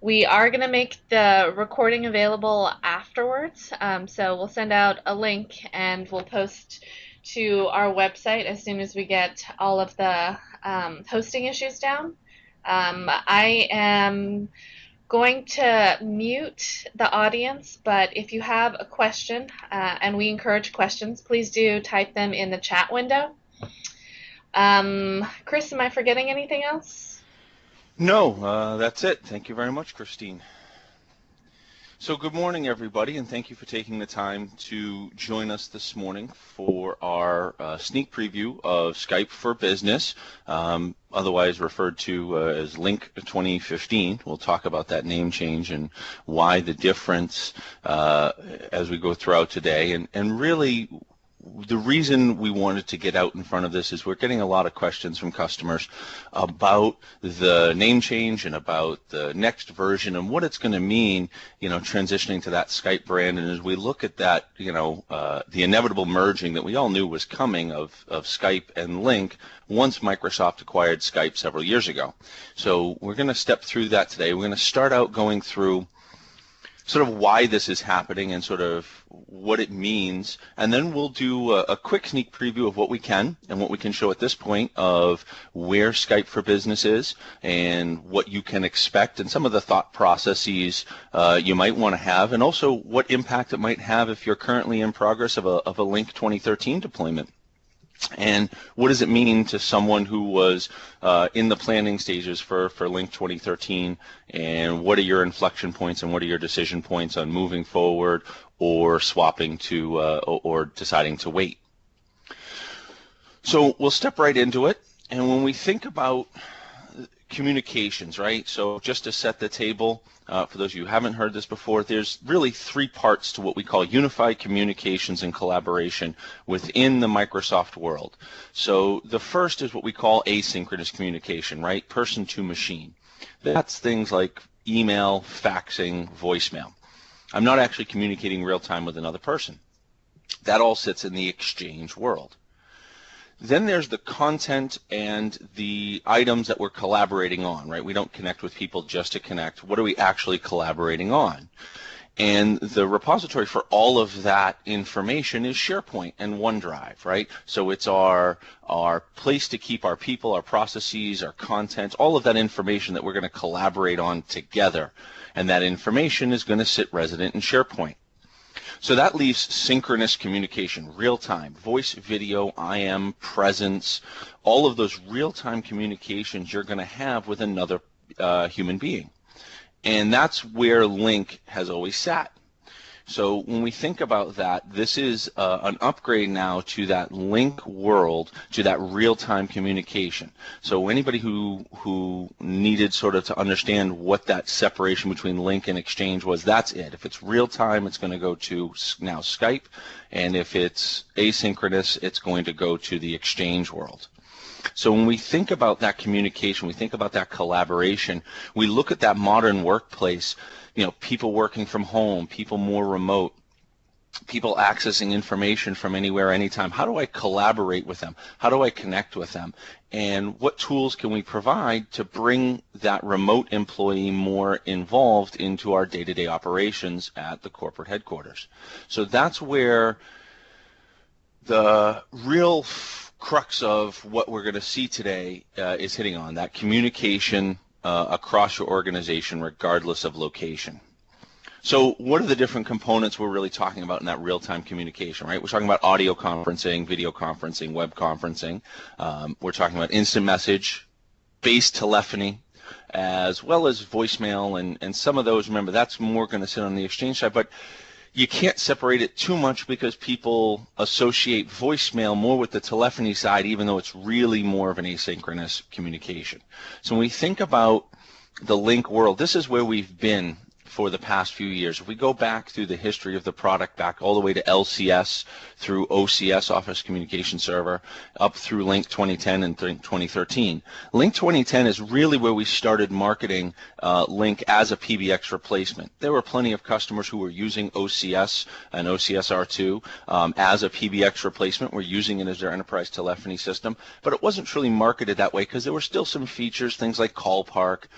We are going to make the recording available afterwards. So we'll send out a link and we'll post to our website as soon as we get all of the hosting issues down. I am going to mute the audience, but if you have a question, and we encourage questions, please do type them in the chat window. Chris, am I forgetting anything else? No, that's it. Thank you very much, Christine. So good morning, everybody, and thank you for taking the time to join us this morning for our sneak preview of Skype for Business, otherwise referred to as Lync 2015. We'll talk about that name change and why the difference as we go throughout today. And really, the reason we wanted to get out in front of this is we're getting a lot of questions from customers about the name change and about the next version and what it's going to mean, transitioning to that Skype brand. And as we look at that, the inevitable merging that we all knew was coming of Skype and Lync once Microsoft acquired Skype several years ago. So we're going to step through that today. We're going to start out going through sort of why this is happening and sort of what it means, and then we'll do a quick sneak preview of what we can and what we can show at this point of where Skype for Business is and what you can expect and some of the thought processes you might want to have, and also what impact it might have if you're currently in progress of a Lync 2013 deployment. And what does it mean to someone who was in the planning stages for Lync 2013, and what are your inflection points and what are your decision points on moving forward or swapping to or deciding to wait? So we'll step right into it. And when we think about communications, right? So just to set the table, for those of you who haven't heard this before, there's really three parts to what we call unified communications and collaboration within the Microsoft world. So the first is what we call asynchronous communication, right? Person to machine. That's things like email, faxing, voicemail. I'm not actually communicating real time with another person. That all sits in the Exchange world. Then there's the content and the items that we're collaborating on, right? We don't connect with people just to connect. What are we actually collaborating on? And the repository for all of that information is SharePoint and OneDrive, right? So it's our place to keep our people, our processes, our content, all of that information that we're going to collaborate on together. And that information is going to sit resident in SharePoint. So that leaves synchronous communication, real-time, voice, video, IM, presence, all of those real-time communications you're going to have with another human being. And that's where Lync has always sat. So when we think about that, this is an upgrade now to that Lync world, to that real-time communication. So anybody who needed sort of to understand what that separation between Lync and Exchange was, that's it. If it's real-time, it's going to go to now Skype, and if it's asynchronous, it's going to go to the Exchange world. So when we think about that communication, we think about that collaboration, we look at that modern workplace, people working from home, people more remote, people accessing information from anywhere, anytime. How do I collaborate with them? How do I connect with them? And what tools can we provide to bring that remote employee more involved into our day-to-day operations at the corporate headquarters? So that's where the real crux of what we're going to see today is hitting on, that communication across your organization regardless of location. So what are the different components we're really talking about in that real-time communication, right? We're talking about audio conferencing, video conferencing, web conferencing. We're talking about instant message, base telephony, as well as voicemail, and some of those, remember, that's more going to sit on the Exchange side, but you can't separate it too much because people associate voicemail more with the telephony side, even though it's really more of an asynchronous communication. So when we think about the Lync world, this is where we've been for the past few years. If we go back through the history of the product, back all the way to LCS, through OCS, Office Communication Server, up through Lync 2010 and 2013. Lync 2010 is really where we started marketing Lync as a PBX replacement. There were plenty of customers who were using OCS and OCS R2 as a PBX replacement. We're using it as their enterprise telephony system, but it wasn't truly marketed that way because there were still some features, things like Call Park,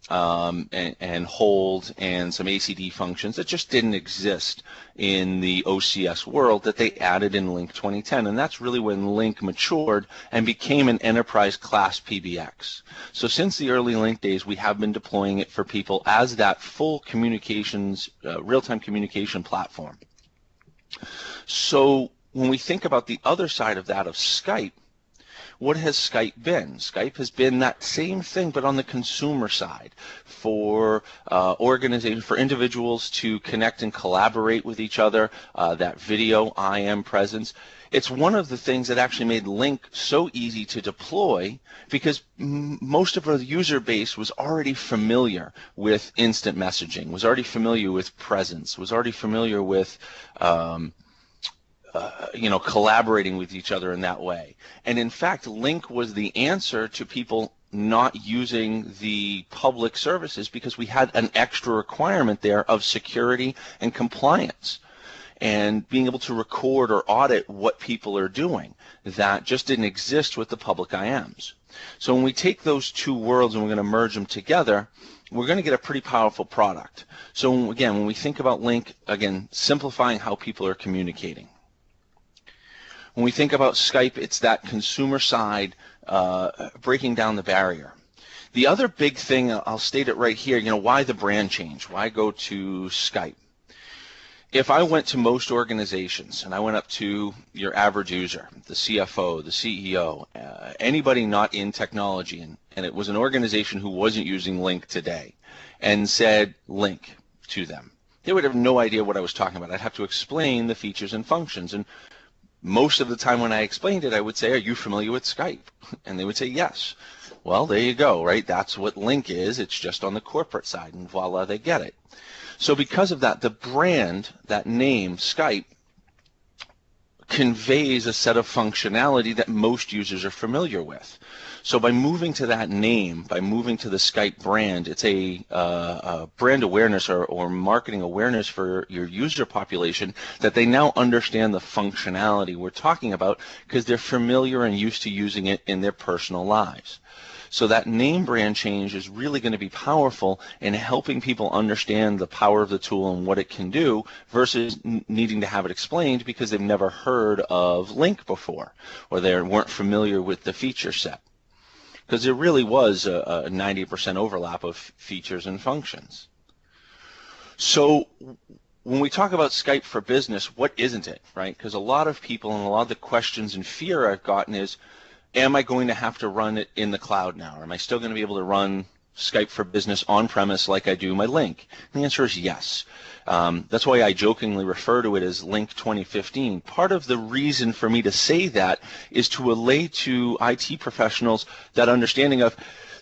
and hold and some ACD functions that just didn't exist in the OCS world that they added in Lync 2010. And that's really when Lync matured and became an enterprise class PBX. So since the early Lync days, we have been deploying it for people as that full communications, real-time communication platform. So when we think about the other side of that, of Skype, what has Skype been? Skype has been that same thing, but on the consumer side, for organizations, for individuals to connect and collaborate with each other, that video IM presence. It's one of the things that actually made Lync so easy to deploy, because most of our user base was already familiar with instant messaging, was already familiar with presence, was already familiar with collaborating with each other in that way. And in fact, Lync was the answer to people not using the public services, because we had an extra requirement there of security and compliance and being able to record or audit what people are doing. That just didn't exist with the public IMs. So when we take those two worlds and we're going to merge them together, we're going to get a pretty powerful product. So again, when we think about Lync, again, simplifying how people are communicating. When we think about Skype, it's that consumer side, breaking down the barrier. The other big thing, I'll state it right here, why the brand change? Why go to Skype? If I went to most organizations and I went up to your average user, the CFO, the CEO, anybody not in technology, and it was an organization who wasn't using Lync today, and said Lync to them, they would have no idea what I was talking about. I'd have to explain the features and functions. And most of the time when I explained it, I would say, are you familiar with Skype? And they would say, yes. Well, there you go, right? That's what Lync is. It's just on the corporate side, and voila, they get it. So because of that, the brand, that name, Skype, conveys a set of functionality that most users are familiar with. So by moving to that name, by moving to the Skype brand, it's a brand awareness or marketing awareness for your user population, that they now understand the functionality we're talking about because they're familiar and used to using it in their personal lives. So that name brand change is really going to be powerful in helping people understand the power of the tool and what it can do, versus needing to have it explained because they've never heard of Lync before, or they weren't familiar with the feature set. Because there really was a 90% overlap of features and functions. So when we talk about Skype for Business, what isn't it, right? Because a lot of people, and a lot of the questions and fear I've gotten is, am I going to have to run it in the cloud now? Or am I still going to be able to run Skype for Business on-premise like I do my Lync? And the answer is yes. That's why I jokingly refer to it as Lync 2015. Part of the reason for me to say that is to allay to IT professionals that understanding of,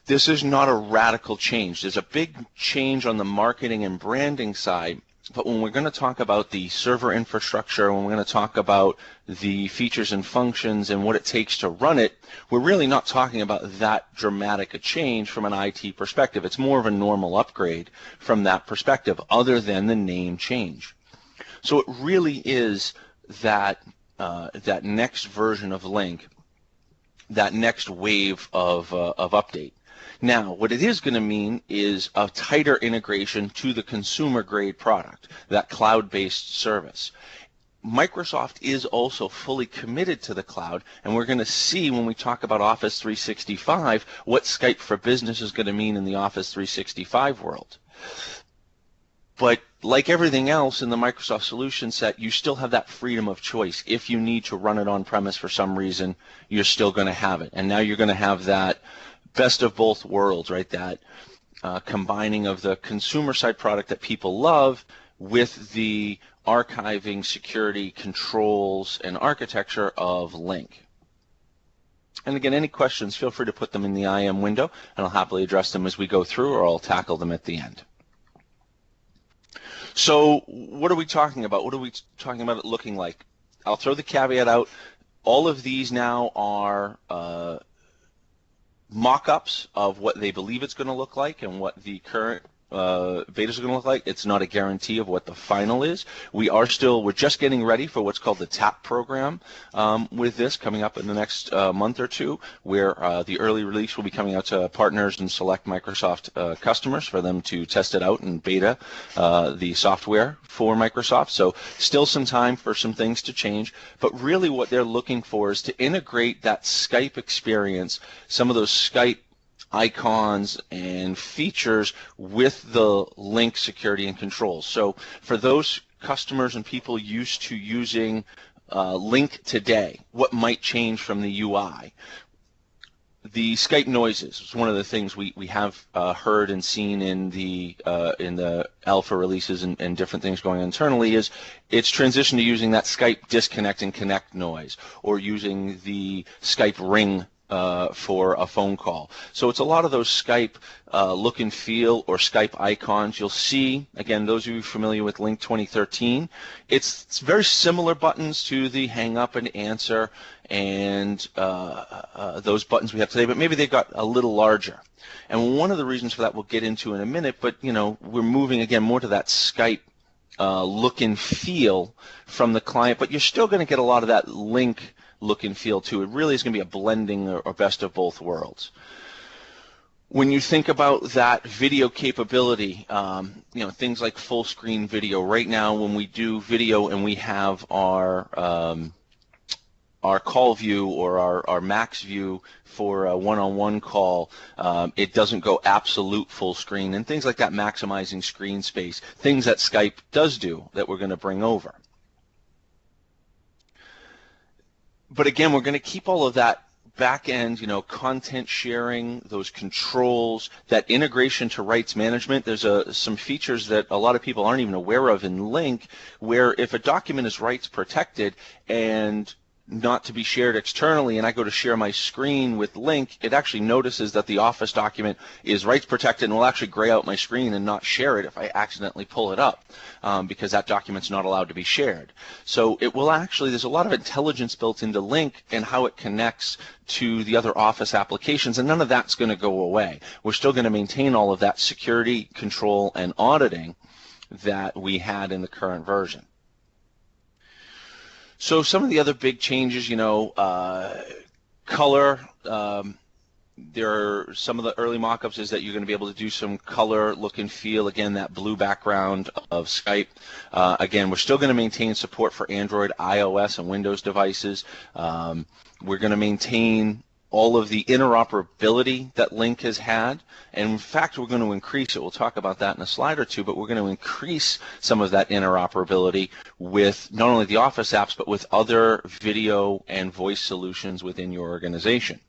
this is not a radical change. There's a big change on the marketing and branding side, but when we're going to talk about the server infrastructure, when we're going to talk about the features and functions and what it takes to run it, we're really not talking about that dramatic a change from an IT perspective. It's more of a normal upgrade from that perspective, other than the name change. So it really is that that next version of Lync, that next wave of update. Now, what it is going to mean is a tighter integration to the consumer-grade product, that cloud-based service. Microsoft is also fully committed to the cloud, and we're going to see when we talk about Office 365 what Skype for Business is going to mean in the Office 365 world. But like everything else in the Microsoft solution set, you still have that freedom of choice. If you need to run it on-premise for some reason, you're still going to have it. And now you're going to have that best of both worlds, right? That combining of the consumer side product that people love with the archiving, security, controls, and architecture of Lync. And again, any questions, feel free to put them in the IM window, and I'll happily address them as we go through, or I'll tackle them at the end. So what are we talking about? What are we talking about it looking like? I'll throw the caveat out. All of these now are mock-ups of what they believe it's going to look like and what the current betas are going to look like. It's not a guarantee of what the final is. We're just getting ready for what's called the TAP program with this coming up in the next month or two, where the early release will be coming out to partners and select Microsoft customers for them to test it out and beta the software for Microsoft. So still some time for some things to change, but really what they're looking for is to integrate that Skype experience, some of those Skype icons and features with the Lync security and controls. So for those customers and people used to using Lync today, what might change from the UI? The Skype noises is one of the things we have heard and seen in the alpha releases and different things going on internally. Is it's transitioned to using that Skype disconnect and connect noise, or using the Skype ring for a phone call. So it's a lot of those Skype look and feel or Skype icons. You'll see, again, those of you familiar with Lync 2013, it's very similar buttons to the hang up and answer and those buttons we have today, but maybe they got a little larger. And one of the reasons for that we'll get into in a minute, but we're moving again more to that Skype look and feel from the client, but you're still going to get a lot of that Lync look and feel too. It really is going to be a blending or best of both worlds. When you think about that video capability, things like full screen video. Right now, when we do video and we have our call view or our max view for a one-on-one call, it doesn't go absolute full screen, and things like that, maximizing screen space, things that Skype does do that we're going to bring over. But again, we're going to keep all of that back end, content sharing, those controls, that integration to rights management. There's some features that a lot of people aren't even aware of in Lync, where if a document is rights protected and not to be shared externally, and I go to share my screen with Lync, it actually notices that the Office document is rights protected and will actually gray out my screen and not share it if I accidentally pull it up, because that document's not allowed to be shared. So it will actually, there's a lot of intelligence built into Lync and how it connects to the other Office applications, and none of that's going to go away. We're still going to maintain all of that security, control, and auditing that we had in the current version. So some of the other big changes, color. There are some of the early mock-ups is that you're going to be able to do some color look and feel, again, that blue background of Skype. Again, we're still going to maintain support for Android, iOS, and Windows devices. We're going to maintain all of the interoperability that Lync has had, and in fact we're going to increase it. We'll talk about that in a slide or two, but we're going to increase some of that interoperability with not only the Office apps but with other video and voice solutions within your organization.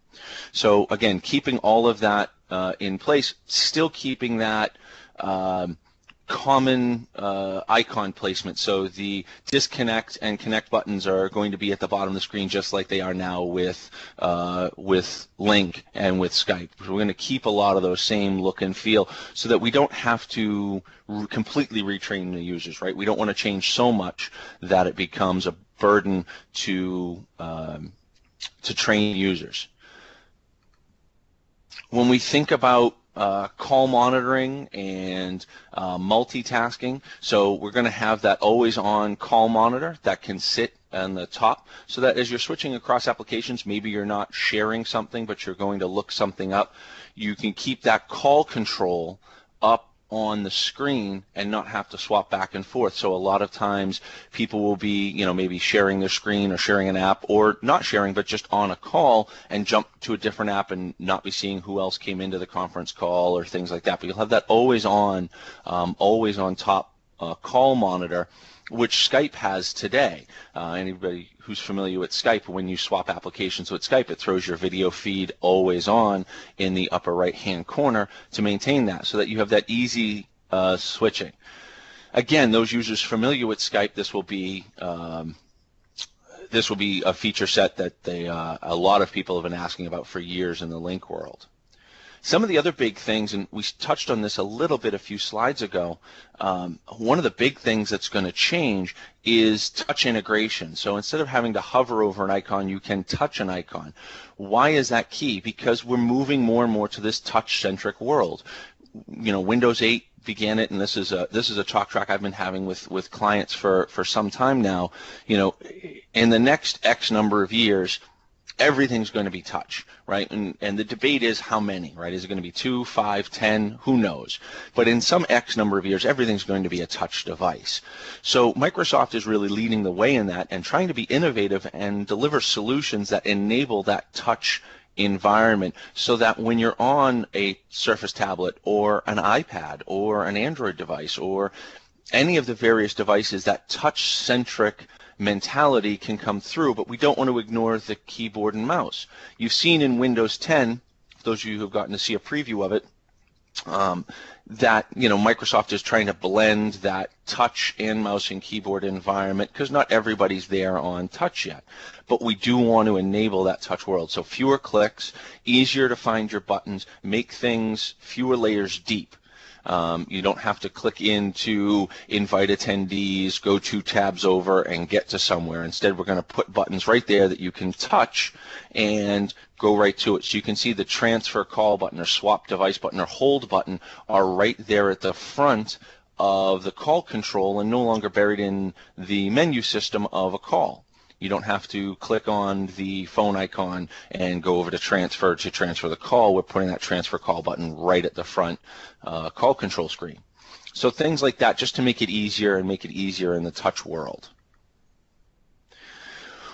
So again, keeping all of that in place, still keeping that common icon placement. So the disconnect and connect buttons are going to be at the bottom of the screen just like they are now with Lync and with Skype. So we're going to keep a lot of those same look and feel so that we don't have to completely retrain the users, right? We don't want to change so much that it becomes a burden to train users. When we think about call monitoring and multitasking, so we're going to have that always-on call monitor that can sit on the top, so that as you're switching across applications, maybe you're not sharing something, but you're going to look something up, you can keep that call control up on the screen and not have to swap back and forth. So a lot of times people will be, maybe sharing their screen or sharing an app, or not sharing but just on a call and jump to a different app and not be seeing who else came into the conference call or things like that. But you'll have that always on top call monitor, which Skype has today. Anybody who's familiar with Skype, when you swap applications with Skype, it throws your video feed always on in the upper right-hand corner to maintain that, so that you have that easy switching. Again, those users familiar with Skype, this will be a feature set that a lot of people have been asking about for years in the Lync world. Some of the other big things, and we touched on this a little bit a few slides ago, one of the big things that's going to change is touch integration. So instead of having to hover over an icon, you can touch an icon. Why is that key? Because we're moving more and more to this touch-centric world. Windows 8 began it, and this is a talk track I've been having with clients for some time now. In the next X number of years, everything's going to be touch, right? And the debate is how many, right? Is it going to be 2, 5, 10? Who knows? But in some X number of years, everything's going to be a touch device. So Microsoft is really leading the way in that and trying to be innovative and deliver solutions that enable that touch environment, so that when you're on a Surface tablet or an iPad or an Android device or any of the various devices, that touch-centric mentality can come through, but we don't want to ignore the keyboard and mouse. You've seen in Windows 10, those of you who have gotten to see a preview of it, that Microsoft is trying to blend that touch and mouse and keyboard environment, because not everybody's there on touch yet. But we do want to enable that touch world. So fewer clicks, easier to find your buttons, make things fewer layers deep. You don't have to click into invite attendees, go 2 tabs over, and get to somewhere. Instead, we're going to put buttons right there that you can touch and go right to it. So you can see the transfer call button or swap device button or hold button are right there at the front of the call control and no longer buried in the menu system of a call. You don't have to click on the phone icon and go over to transfer the call. We're putting that transfer call button right at the front call control screen. So things like that, just to make it easier and make it easier in the touch world.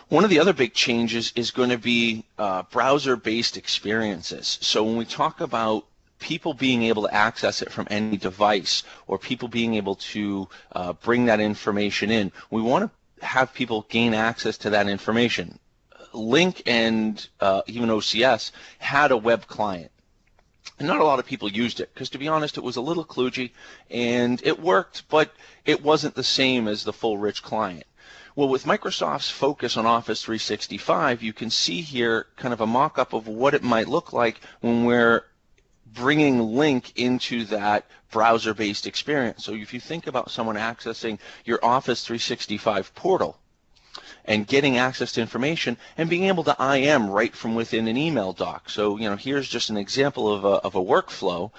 One of the other big changes is going to be browser-based experiences. So when we talk about people being able to access it from any device, or people being able to bring that information in, we want to have people gain access to that information. Lync and even OCS had a web client. And not a lot of people used it because, to be honest, it was a little kludgy, and it worked, but it wasn't the same as the full rich client. Well, with Microsoft's focus on Office 365, you can see here kind of a mock-up of what it might look like when we're bringing Lync into that browser-based experience. So if you think about someone accessing your Office 365 portal and getting access to information and being able to IM right from within an email doc. So, here's just an example of a workflow.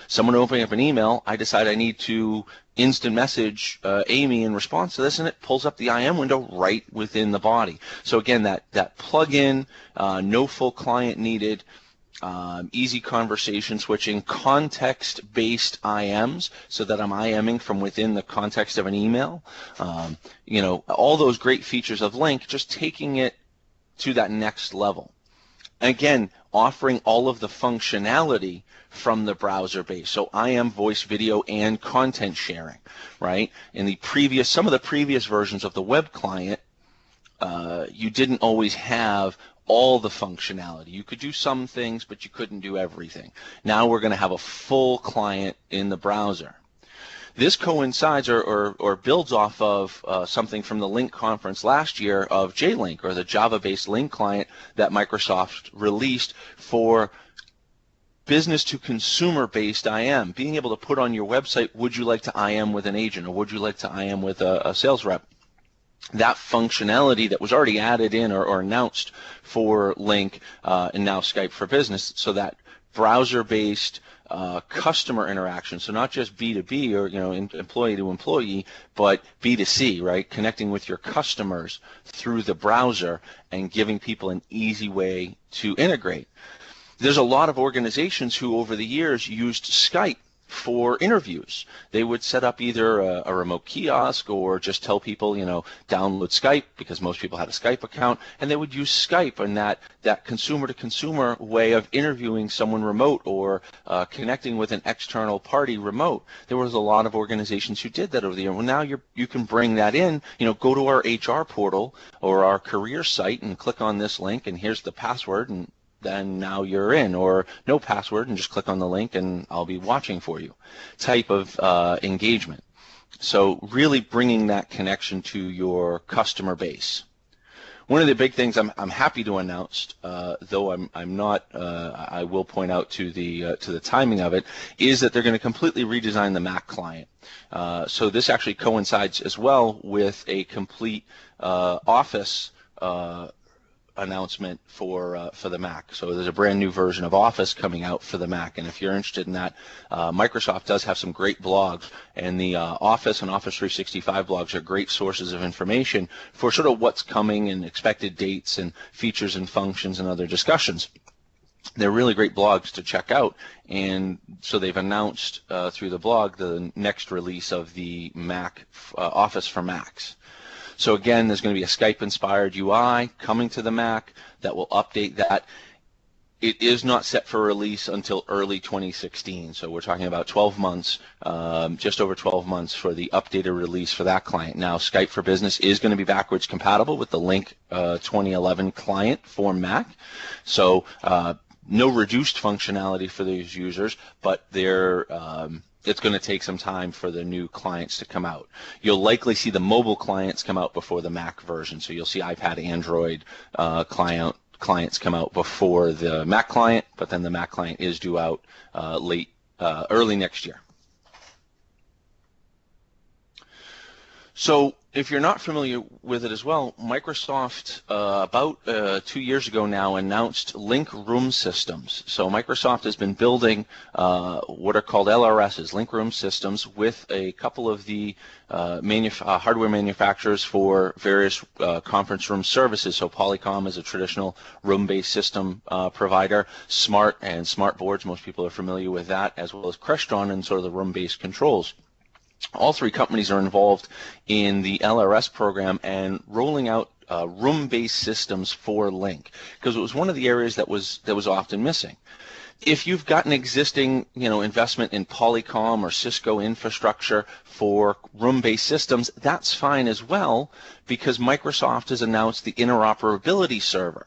Someone opening up an email, I decide I need to instant message Amy in response to this, and it pulls up the IM window right within the body. So again, that plug-in, no full client needed, easy conversation switching, context-based IMs, so that I'm IMing from within the context of an email. All those great features of Lync, just taking it to that next level. And again, offering all of the functionality from the browser base. So IM, voice, video, and content sharing, right? In some of the previous versions of the web client, you didn't always have all the functionality. You could do some things, but you couldn't do everything. Now we're going to have a full client in the browser. This coincides or builds off of something from the Lync conference last year of JLink, or the Java-based Lync client that Microsoft released for business-to-consumer-based IM, being able to put on your website, would you like to IM with an agent, or would you like to IM with a sales rep? That functionality that was already added in or announced for Lync and now Skype for Business, so that browser-based customer interaction, so not just B2B or employee to employee, but B2C, right? Connecting with your customers through the browser and giving people an easy way to integrate. There's a lot of organizations who over the years used Skype for interviews. They would set up either a remote kiosk or just tell people, download Skype, because most people had a Skype account, and they would use Skype and that consumer-to-consumer way of interviewing someone remote or connecting with an external party remote. There was a lot of organizations who did that over the year. Well, now you can bring that in, go to our HR portal or our career site and click on this link, and here's the password, and then now you're in, or no password and just click on the link and I'll be watching for you type of engagement. So really bringing that connection to your customer base. One of the big things I'm happy to announce, though I'm not, I will point out to the timing of it, is that they're going to completely redesign the Mac client. So this actually coincides as well with a complete Office announcement for the Mac. So there's a brand new version of Office coming out for the Mac, and if you're interested in that, Microsoft does have some great blogs, and the Office and Office 365 blogs are great sources of information for sort of what's coming and expected dates and features and functions and other discussions. They're really great blogs to check out, and so they've announced through the blog the next release of the Mac Office for Macs. So again, there's going to be a Skype-inspired UI coming to the Mac that will update that. It is not set for release until early 2016, so we're talking about 12 months, just over 12 months for the updated release for that client. Now, Skype for Business is going to be backwards compatible with the Lync 2011 client for Mac, so no reduced functionality for these users, but it's going to take some time for the new clients to come out. You'll likely see the mobile clients come out before the Mac version, so you'll see iPad, Android clients come out before the Mac client, but then the Mac client is due out early next year. So if you're not familiar with it as well, Microsoft about 2 years ago now announced Lync room systems. So Microsoft has been building what are called LRSs, Lync room systems, with a couple of the hardware manufacturers for various conference room services. So Polycom is a traditional room-based system provider, Smart and Smartboards, most people are familiar with that, as well as Crestron and sort of the room-based controls. All three companies are involved in the LRS program and rolling out room-based systems for Lync, because it was one of the areas that was often missing. If you've got an existing investment in Polycom or Cisco infrastructure for room-based systems, that's fine as well, because Microsoft has announced the interoperability server.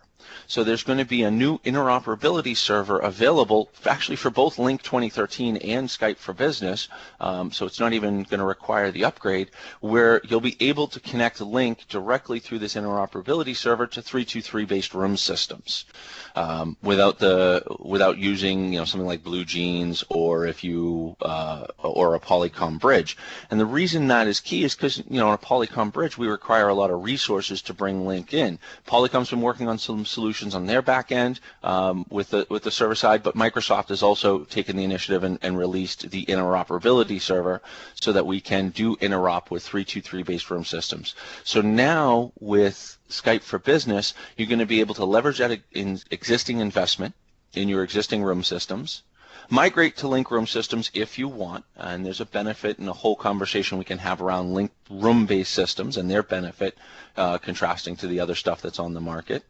So there's going to be a new interoperability server available actually for both Lync 2013 and Skype for Business, so it's not even going to require the upgrade, where you'll be able to connect Lync directly through this interoperability server to 323-based room systems without using something like Blue Jeans or or a Polycom bridge. And the reason that is key is because on a Polycom bridge we require a lot of resources to bring Lync in. Polycom's been working on some solutions on their back end with the server side, but Microsoft has also taken the initiative and released the interoperability server so that we can do interop with 323-based room systems. So now with Skype for Business, you're going to be able to leverage that existing investment in your existing room systems, migrate to Lync room systems if you want, and there's a benefit and a whole conversation we can have around Lync room-based systems and their benefit contrasting to the other stuff that's on the market.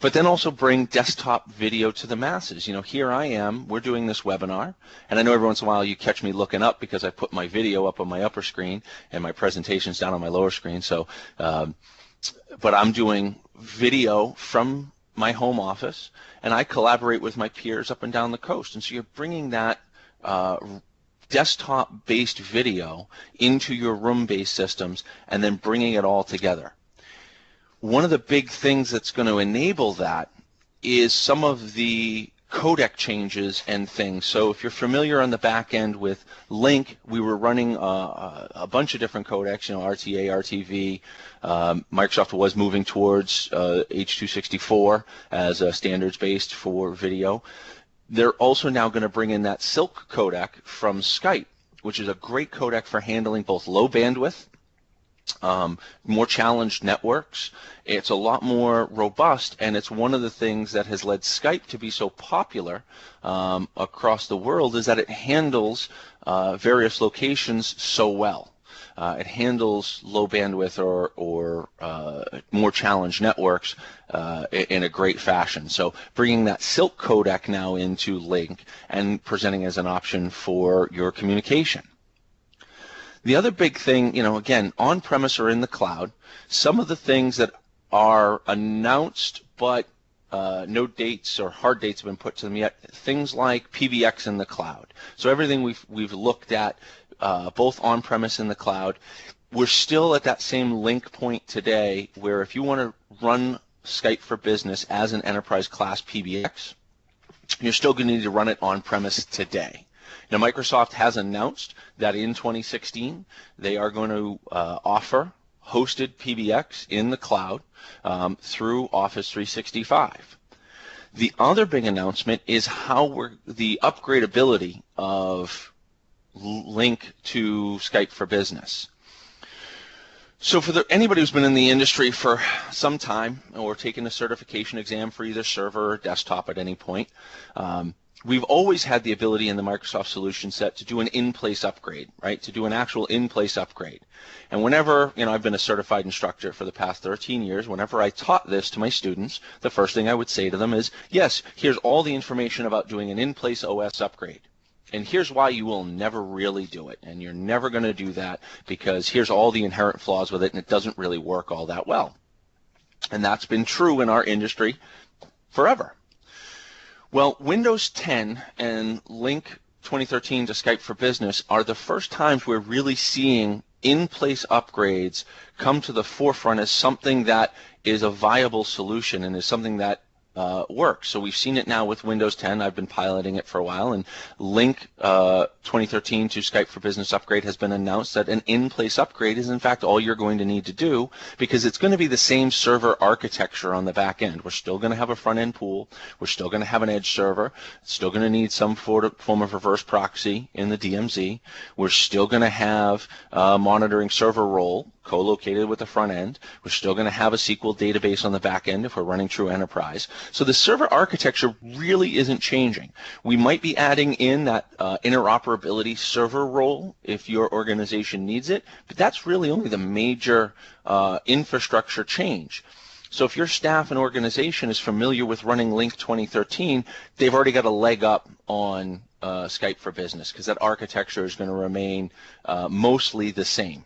But then also bring desktop video to the masses. Here I am, we're doing this webinar, and I know every once in a while you catch me looking up because I put my video up on my upper screen and my presentation's down on my lower screen. So, but I'm doing video from my home office, and I collaborate with my peers up and down the coast. And so you're bringing that desktop-based video into your room-based systems and then bringing it all together. One of the big things that's going to enable that is some of the codec changes and things. So if you're familiar on the back end with Lync, we were running a bunch of different codecs, RTA, RTV. Microsoft was moving towards H.264 as a standards-based for video. They're also now going to bring in that Silk codec from Skype, which is a great codec for handling both low bandwidth, more challenged networks. It's a lot more robust, and it's one of the things that has led Skype to be so popular across the world, is that it handles various locations so well. It handles low bandwidth or more challenged networks in a great fashion. So bringing that Silk codec now into Lync and presenting as an option for your communication. The other big thing, again, on-premise or in the cloud, some of the things that are announced but no dates or hard dates have been put to them yet, things like PBX in the cloud. So everything we've looked at, both on-premise and the cloud, we're still at that same Lync point today where if you want to run Skype for Business as an enterprise class PBX, you're still going to need to run it on-premise today. Now, Microsoft has announced that in 2016 they are going to offer hosted PBX in the cloud through Office 365. The other big announcement is how the upgradability of Lync to Skype for Business. So for anybody who's been in the industry for some time or taken a certification exam for either server or desktop at any point, we've always had the ability in the Microsoft solution set to do an in-place upgrade, right? To do an actual in-place upgrade. And whenever, I've been a certified instructor for the past 13 years, whenever I taught this to my students, the first thing I would say to them is, yes, here's all the information about doing an in-place OS upgrade. And here's why you will never really do it. And you're never going to do that because here's all the inherent flaws with it, and it doesn't really work all that well. And that's been true in our industry forever. Well, Windows 10 and Lync 2013 to Skype for Business are the first times we're really seeing in-place upgrades come to the forefront as something that is a viable solution and is something that works. So we've seen it now with Windows 10. I've been piloting it for a while, and Lync 2013 to Skype for Business upgrade has been announced that an in-place upgrade is in fact all you're going to need to do, because it's going to be the same server architecture on the back end. We're still going to have a front-end pool. We're still going to have an edge server. It's still going to need some form of reverse proxy in the DMZ. We're still going to have a monitoring server role co-located with the front end. We're still going to have a SQL database on the back end if we're running true enterprise. So the server architecture really isn't changing. We might be adding in that interoperability server role if your organization needs it, but that's really only the major infrastructure change. So if your staff and organization is familiar with running Lync 2013, they've already got a leg up on Skype for Business because that architecture is going to remain mostly the same.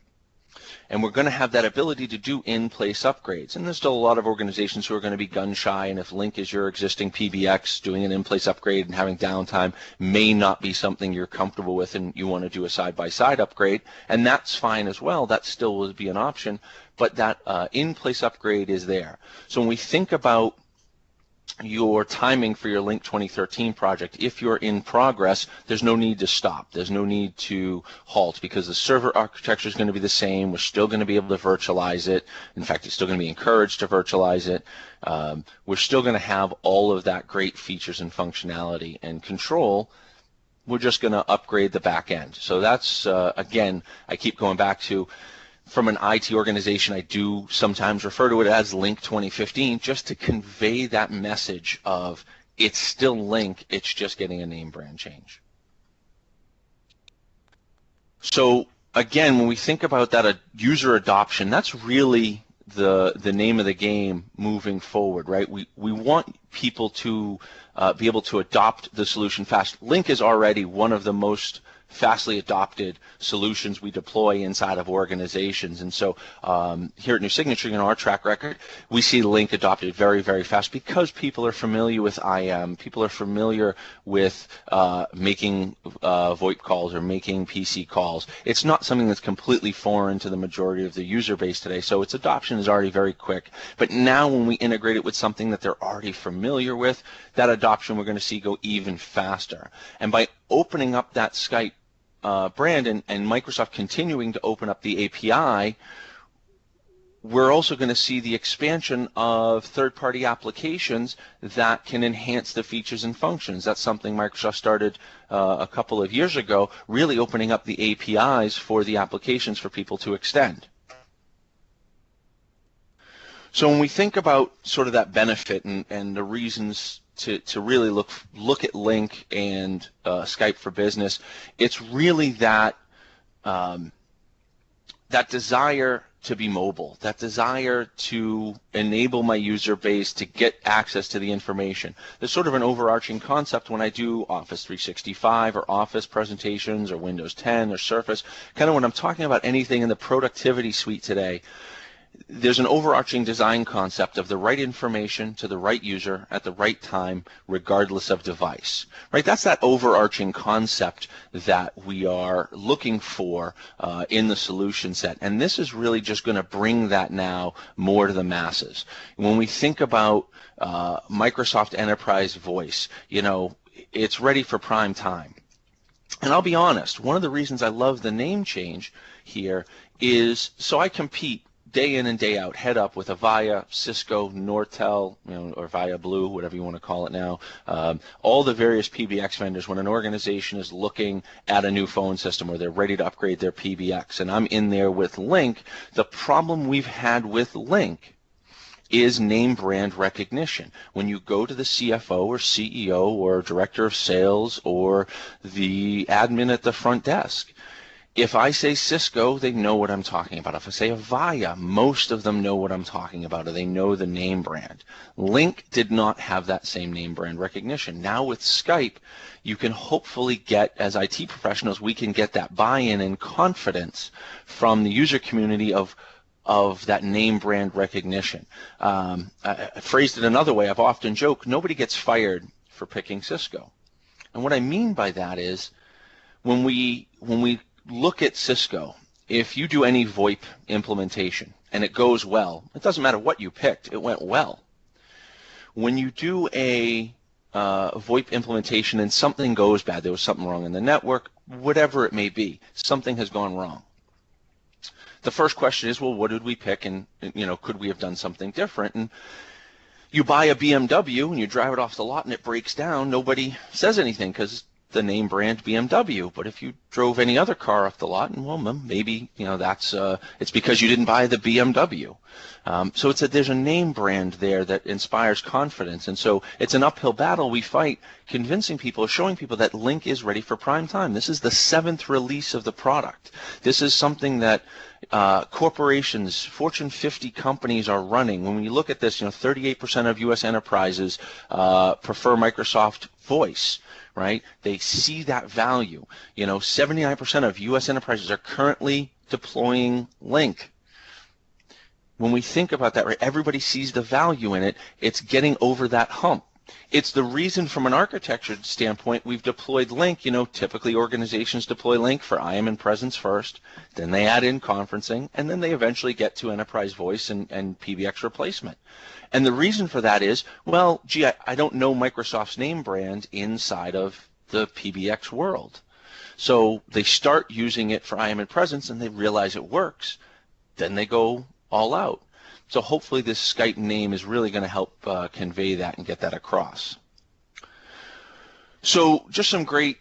And we're going to have that ability to do in-place upgrades. And there's still a lot of organizations who are going to be gun-shy, and if Lync is your existing PBX, doing an in-place upgrade and having downtime may not be something you're comfortable with and you want to do a side-by-side upgrade, and that's fine as well. That still would be an option, but that in-place upgrade is there. So when we think about your timing for your Lync 2013 project, if you're in progress, there's no need to stop. There's no need to halt because the server architecture is going to be the same. We're still going to be able to virtualize it. In fact, it's still going to be encouraged to virtualize it. We're still going to have all of that great features and functionality and control. We're just going to upgrade the back end. So that's, again, I keep going back to, from an IT organization, I do sometimes refer to it as Lync 2015 just to convey that message of it's still Lync, it's just getting a name brand change. So again, when we think about that user adoption, that's really the name of the game moving forward, right? We want people to be able to adopt the solution fast. Lync is already one of the most fastly adopted solutions we deploy inside of organizations. And so here at New Signature, our track record, we see Lync adopted very, very fast because people are familiar with IM, people are familiar with making VoIP calls or making PC calls. It's not something that's completely foreign to the majority of the user base today, so its adoption is already very quick. But now when we integrate it with something that they're already familiar with, that adoption we're going to see go even faster. And by opening up that Skype brand and Microsoft continuing to open up the API, we're also going to see the expansion of third-party applications that can enhance the features and functions. That's something Microsoft started a couple of years ago, really opening up the APIs for the applications for people to extend. So when we think about sort of that benefit and the reasons to really look at Lync and Skype for Business, it's really that that desire to be mobile, that desire to enable my user base to get access to the information. There's sort of an overarching concept when I do Office 365 or Office presentations or Windows 10 or Surface, kind of when I'm talking about anything in the productivity suite today. There's an overarching design concept of the right information to the right user at the right time, regardless of device. Right? That's that overarching concept that we are looking for in the solution set. And this is really just going to bring that now more to the masses. When we think about Microsoft Enterprise Voice, it's ready for prime time. And I'll be honest, one of the reasons I love the name change here is so I compete day in and day out, head up with Avaya, Cisco, Nortel, or Via Blue, whatever you want to call it now, all the various PBX vendors. When an organization is looking at a new phone system or they're ready to upgrade their PBX, and I'm in there with Lync, the problem we've had with Lync is name brand recognition. When you go to the CFO or CEO or director of sales or the admin at the front desk, if I say Cisco, they know what I'm talking about. If I say Avaya, most of them know what I'm talking about, or they know the name brand. Lync did not have that same name brand recognition. Now with Skype, you can hopefully get, as IT professionals, we can get that buy-in and confidence from the user community of that name brand recognition. I phrased it another way. I've often joked, nobody gets fired for picking Cisco. And what I mean by that is when we look at Cisco, if you do any VoIP implementation and it goes well, it doesn't matter what you picked, it went well. When you do a VoIP implementation and something goes bad, there was something wrong in the network, whatever it may be, something has gone wrong. The first question is, well, what did we pick, and could we have done something different? And you buy a BMW and you drive it off the lot and it breaks down, nobody says anything because the name brand BMW. But if you drove any other car off the lot, and well, maybe that's it's because you didn't buy the BMW. So there's a name brand there that inspires confidence, and so it's an uphill battle we fight, convincing people, showing people that Lync is ready for prime time. This is the 7th release of the product. This is something that corporations, Fortune 50 companies are running. When we look at this, 38% of U.S. enterprises prefer Microsoft Voice. Right? They see that value. 79% of U.S. enterprises are currently deploying Lync. When we think about that, right, everybody sees the value in it. It's getting over that hump. It's the reason from an architecture standpoint we've deployed Lync. Typically organizations deploy Lync for IM and presence first, then they add in conferencing, and then they eventually get to enterprise voice and PBX replacement. And the reason for that is, well, gee, I don't know Microsoft's name brand inside of the PBX world. So they start using it for IM and presence and they realize it works. Then they go all out. So hopefully this Skype name is really going to help convey that and get that across. So just some great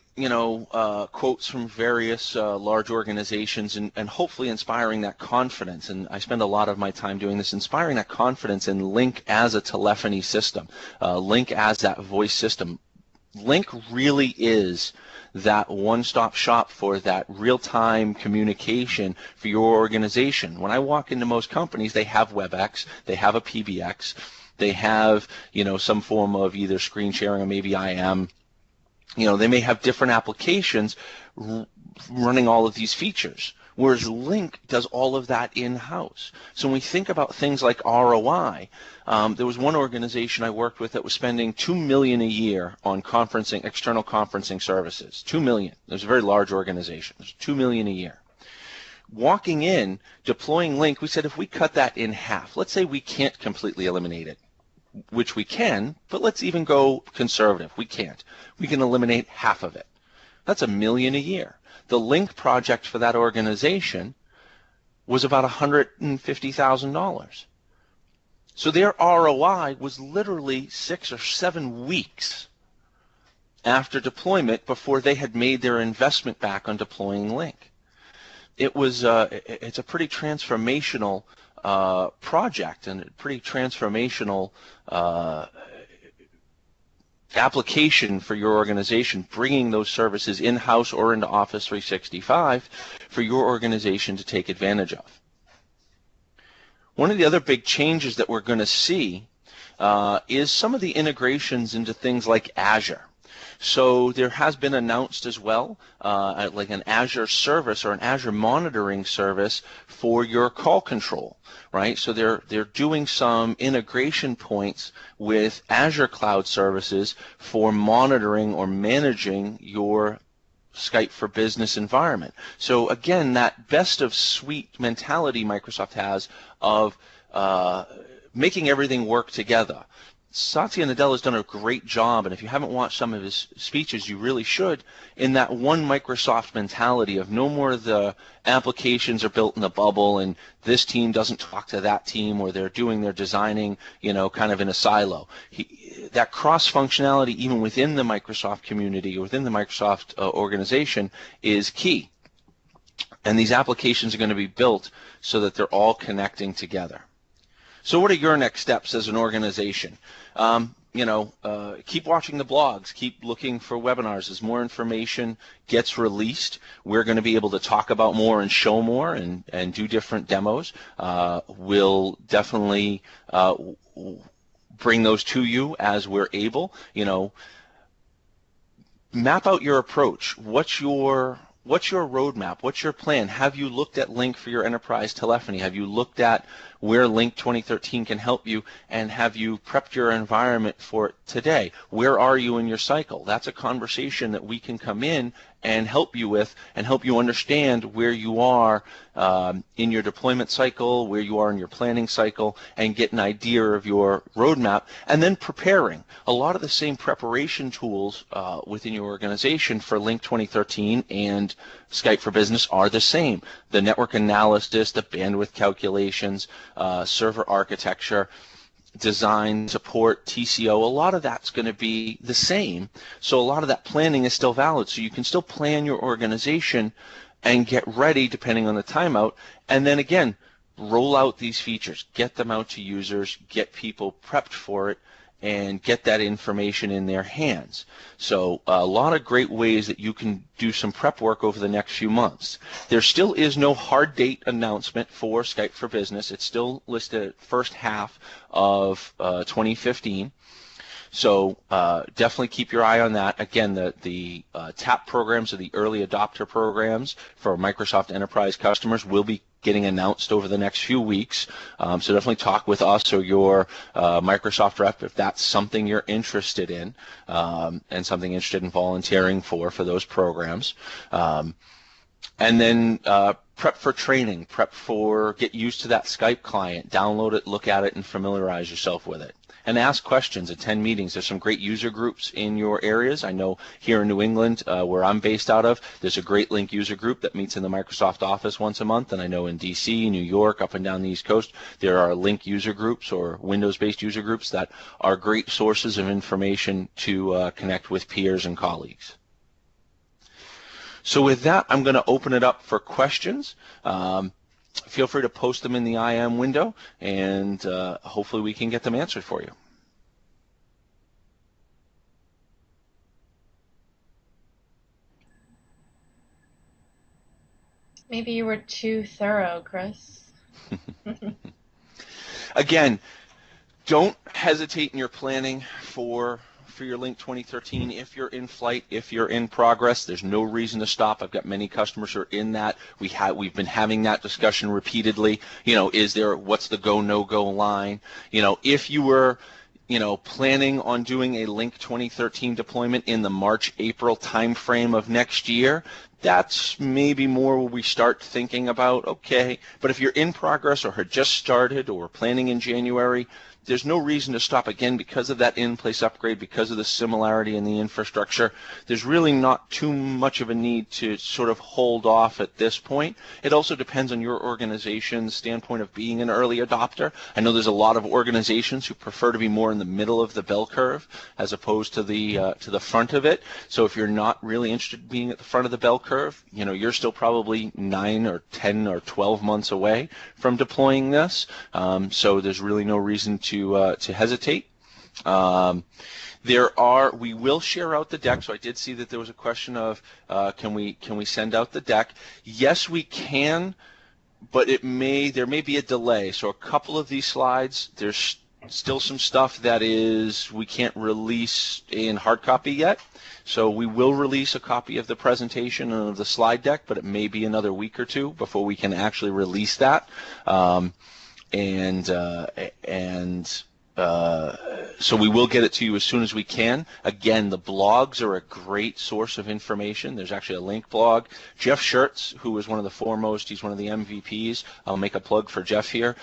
quotes from various large organizations and hopefully inspiring that confidence. And I spend a lot of my time doing this, inspiring that confidence in Lync as a telephony system, Lync as that voice system. Lync really is that one-stop shop for that real-time communication for your organization. When I walk into most companies, they have WebEx, they have a PBX, they have some form of either screen sharing or maybe IM. They may have different applications running all of these features, whereas Lync does all of that in-house. So when we think about things like ROI, there was one organization I worked with that was spending $2 million a year on conferencing, external conferencing services. $2 million. It was a very large organization. It was $2 million a year. Walking in, deploying Lync, we said if we cut that in half, let's say we can't completely eliminate it, which we can, but let's even go conservative. We can't. We can eliminate half of it. That's $1 million a year. The Lync project for that organization was about $150,000. So their ROI was literally 6 or 7 weeks after deployment before they had made their investment back on deploying Lync. It's a pretty transformational project and a pretty transformational application for your organization, bringing those services in-house or into Office 365 for your organization to take advantage of. One of the other big changes that we're going to see is some of the integrations into things like Azure. So there has been announced as well like an Azure service or an Azure monitoring service for your call control, right? So they're doing some integration points with Azure cloud services for monitoring or managing your Skype for Business environment. So again, that best of suite mentality Microsoft has of making everything work together. Satya Nadella has done a great job, and if you haven't watched some of his speeches, you really should, in that one Microsoft mentality of no more the applications are built in a bubble and this team doesn't talk to that team, or they're doing their designing, kind of in a silo. That cross-functionality, even within the Microsoft community, or within the Microsoft organization, is key. And these applications are going to be built so that they're all connecting together. So what are your next steps as an organization? Keep watching the blogs, keep looking for webinars. As more information gets released, we're going to be able to talk about more and show more and do different demos. We'll definitely bring those to you as we're able. Map out your approach. What's your roadmap? What's your plan? Have you looked at Lync for your enterprise telephony? Have you looked at where Lync 2013 can help you, and have you prepped your environment for it today? Where are you in your cycle? That's a conversation that we can come in and help you with, and help you understand where you are in your deployment cycle, where you are in your planning cycle, and get an idea of your roadmap. And then preparing. A lot of the same preparation tools within your organization for Lync 2013 and Skype for Business are the same. The network analysis, the bandwidth calculations, server architecture, design, support, TCO, a lot of that's going to be the same. So a lot of that planning is still valid. So you can still plan your organization and get ready depending on the timeout. And then again, roll out these features, get them out to users, get people prepped for it, and get that information in their hands. So a lot of great ways that you can do some prep work over the next few months. There still is no hard date announcement for Skype for Business. It's still listed at first half of 2015. So definitely keep your eye on that. Again, the TAP programs, or the early adopter programs for Microsoft Enterprise customers, will be getting announced over the next few weeks. So definitely talk with us or your Microsoft rep if that's something you're interested in, and something interested in volunteering for those programs. And then prep for training, get used to that Skype client, download it, look at it, and familiarize yourself with it. And ask questions, attend meetings. There's some great user groups in your areas. I know here in New England, where I'm based out of, there's a great Lync user group that meets in the Microsoft office once a month. And I know in DC, New York, up and down the East Coast, there are Lync user groups or Windows-based user groups that are great sources of information to connect with peers and colleagues. So with that, I'm going to open it up for questions. Feel free to post them in the IM window, and hopefully we can get them answered for you. Maybe you were too thorough, Chris. Again, don't hesitate in your planning for your Lync 2013. If you're in flight, if you're in progress, there's no reason to stop. I've got many customers who are in that. We've been having that discussion repeatedly. What's the go, no-go line? If you were planning on doing a Lync 2013 deployment in the March, April timeframe of next year, that's maybe more where we start thinking about, okay, but if you're in progress or had just started or planning in January, there's no reason to stop. Again, because of that in-place upgrade, because of the similarity in the infrastructure, there's really not too much of a need to sort of hold off at this point. It also depends on your organization's standpoint of being an early adopter. I know there's a lot of organizations who prefer to be more in the middle of the bell curve as opposed to the front of it. So if you're not really interested in being at the front of the bell curve, you're still probably 9 or 10 or 12 months away from deploying this. So there's really no reason to hesitate. We will share out the deck. So I did see that there was a question of can we send out the deck? Yes, we can, but there may be a delay. So a couple of these slides, there's still some stuff that we can't release in hard copy yet. So we will release a copy of the presentation and of the slide deck, but it may be another week or two before we can actually release that. So we will get it to you as soon as we can. Again, the blogs are a great source of information. There's actually a Lync blog. Jeff Schertz, who is one of the foremost, he's one of the MVPs. I'll make a plug for Jeff here.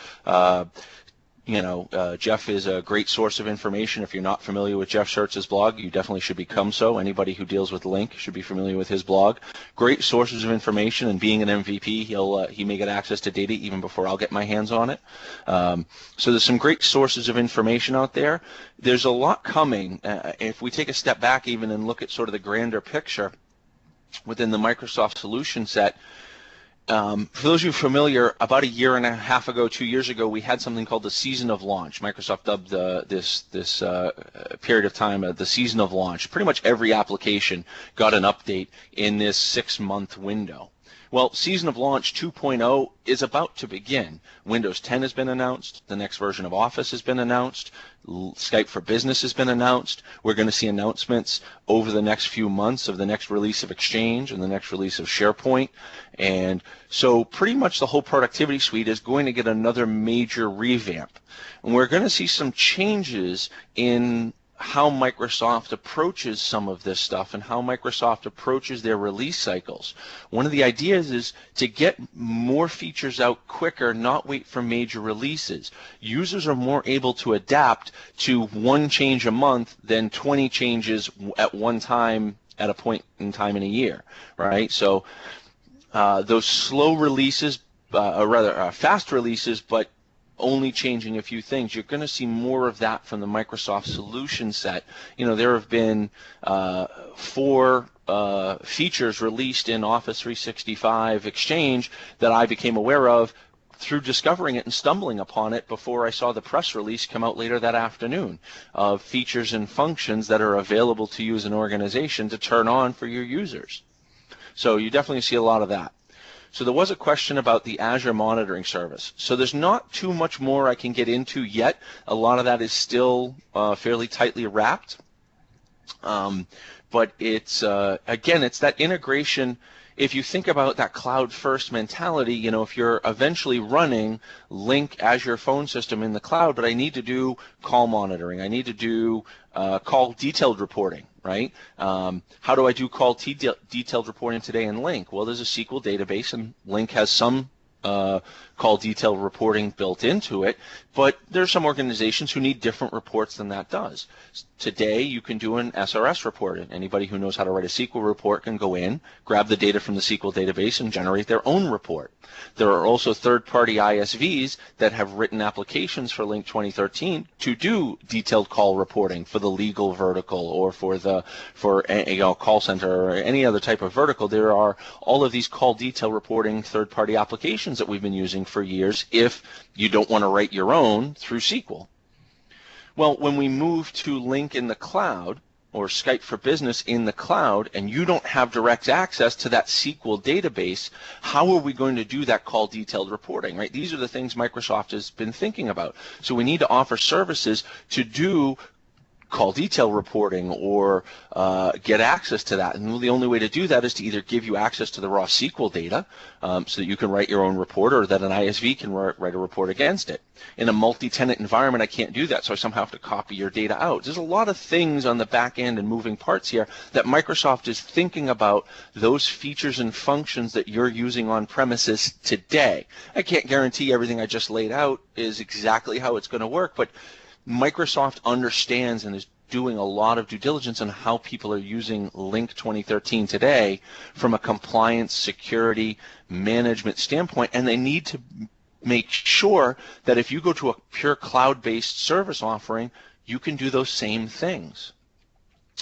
Jeff is a great source of information. If you're not familiar with Jeff Schertz's blog, you definitely should become so. Anybody who deals with Lync should be familiar with his blog. Great sources of information, and being an MVP, he may get access to data even before I'll get my hands on it. So there's some great sources of information out there. There's a lot coming. If we take a step back even and look at sort of the grander picture within the Microsoft solution set, for those of you familiar, about a year and a half ago, 2 years ago, we had something called the season of launch. Microsoft dubbed this period of time the season of launch. Pretty much every application got an update in this 6-month window. Well, season of launch 2.0 is about to begin. Windows 10 has been announced. The next version of Office has been announced. Skype for Business has been announced. We're going to see announcements over the next few months of the next release of Exchange and the next release of SharePoint. And so pretty much the whole productivity suite is going to get another major revamp. And we're going to see some changes in how Microsoft approaches some of this stuff and how Microsoft approaches their release cycles. One of the ideas is to get more features out quicker, not wait for major releases. Users are more able to adapt to one change a month than 20 changes at one time at a point in time in a year, right? So those slow releases, or rather fast releases, but only changing a few things, you're going to see more of that from the Microsoft solution set. There have been 4 features released in Office 365 Exchange that I became aware of through discovering it and stumbling upon it before I saw the press release come out later that afternoon of features and functions that are available to you as an organization to turn on for your users. So you definitely see a lot of that. So there was a question about the Azure monitoring service. So there's not too much more I can get into yet. A lot of that is still fairly tightly wrapped. But it's, again, it's that integration. If you think about that cloud-first mentality, if you're eventually running Lync Azure phone system in the cloud, but I need to do call monitoring, I need to do call detailed reporting, right? How do I do call detailed reporting today in Lync? Well, there's a SQL database, and Lync has some call detailed reporting built into it, but there are some organizations who need different reports than that does. Today, you can do an SRS report. Anybody who knows how to write a SQL report can go in, grab the data from the SQL database, and generate their own report. There are also third-party ISVs that have written applications for Lync 2013 to do detailed call reporting for the legal vertical or for call center or any other type of vertical. There are all of these call detail reporting third-party applications that we've been using for years if you don't want to write your own through SQL. Well, when we move to Lync in the cloud, or Skype for Business in the cloud, and you don't have direct access to that SQL database, how are we going to do that call detailed reporting, right? These are the things Microsoft has been thinking about. So we need to offer services to do call detail reporting or get access to that. And the only way to do that is to either give you access to the raw SQL data so that you can write your own report, or that an ISV can write a report against it. In a multi-tenant environment, I can't do that, so I somehow have to copy your data out. There's a lot of things on the back end and moving parts here that Microsoft is thinking about, those features and functions that you're using on premises today. I can't guarantee everything I just laid out is exactly how it's going to work, but Microsoft understands and is doing a lot of due diligence on how people are using Lync 2013 today from a compliance, security, management standpoint, and they need to make sure that if you go to a pure cloud-based service offering, you can do those same things.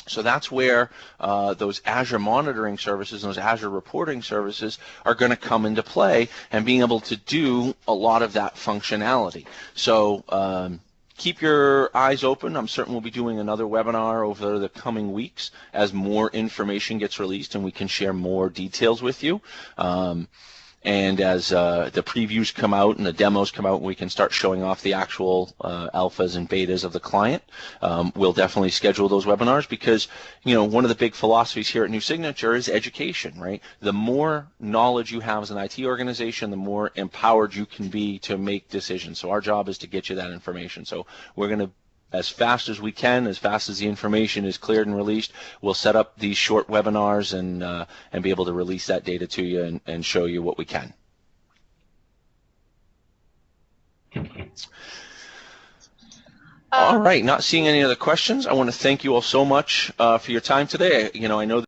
So that's where those Azure monitoring services and those Azure reporting services are going to come into play, and being able to do a lot of that functionality. So keep your eyes open. I'm certain we'll be doing another webinar over the coming weeks as more information gets released and we can share more details with you. And as the previews come out and the demos come out, we can start showing off the actual alphas and betas of the client. We'll definitely schedule those webinars because, one of the big philosophies here at New Signature is education, right? The more knowledge you have as an IT organization, the more empowered you can be to make decisions. So our job is to get you that information. So we're going to, as fast as we can, as fast as the information is cleared and released, we'll set up these short webinars and be able to release that data to you and show you what we can. All right, not seeing any other questions. I want to thank you all so much for your time today. I know